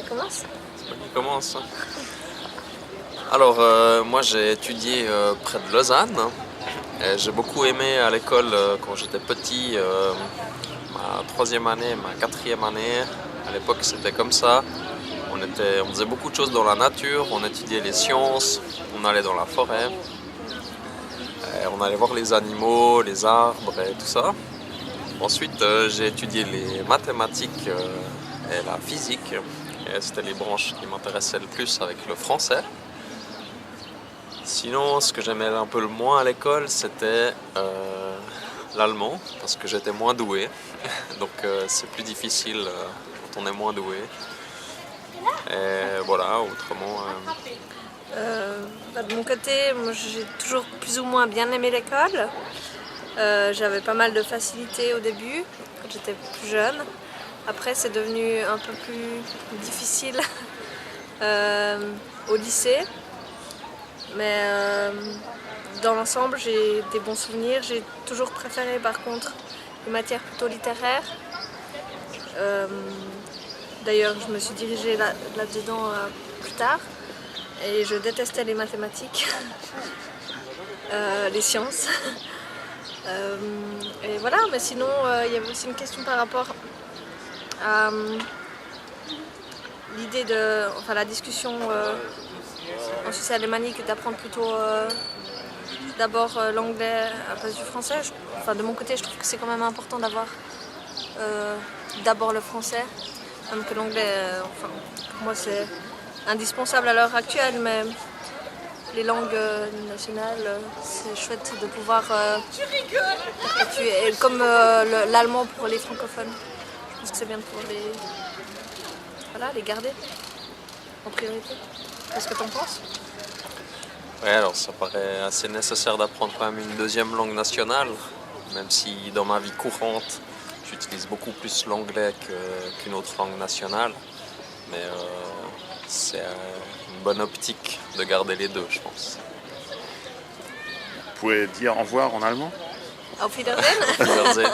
Commence. On commence. Alors, moi j'ai étudié près de Lausanne. Et j'ai beaucoup aimé à l'école quand j'étais petit, ma troisième année, ma quatrième année. À l'époque, c'était comme ça. On faisait beaucoup de choses dans la nature, on étudiait les sciences, on allait dans la forêt, et on allait voir les animaux, les arbres et tout ça. Ensuite, j'ai étudié les mathématiques et la physique. Et c'était les branches qui m'intéressaient le plus avec le français. Sinon, ce que j'aimais un peu le moins à l'école, c'était l'allemand, parce que j'étais moins doué. Donc c'est plus difficile quand on est moins doué. Et voilà, autrement... De mon côté, moi j'ai toujours plus ou moins bien aimé l'école. J'avais pas mal de facilité au début, quand j'étais plus jeune. Après, c'est devenu un peu plus difficile au lycée. Mais dans l'ensemble, j'ai des bons souvenirs. J'ai toujours préféré, par contre, les matières plutôt littéraires. D'ailleurs, je me suis dirigée là-dedans plus tard. Et je détestais les mathématiques, les sciences. Et voilà, mais sinon, il y avait aussi une question par rapport à l'idée la discussion en Suisse alémanique d'apprendre plutôt d'abord l'anglais à la place du français. De mon côté, je trouve que c'est quand même important d'avoir d'abord le français, même que l'anglais, pour moi, c'est indispensable à l'heure actuelle, mais les langues nationales, c'est chouette de pouvoir perpétuer. Et comme l'allemand pour les francophones, je pense que c'est bien de pouvoir les garder en priorité. Qu'est-ce que tu en penses? Ouais, alors ça paraît assez nécessaire d'apprendre quand même une deuxième langue nationale, même si dans ma vie courante, j'utilise beaucoup plus l'anglais qu'une autre langue nationale. Mais c'est une bonne optique de garder les deux, je pense. Vous pouvez dire au revoir en allemand? Auf Wiedersehen. Wiedersehen.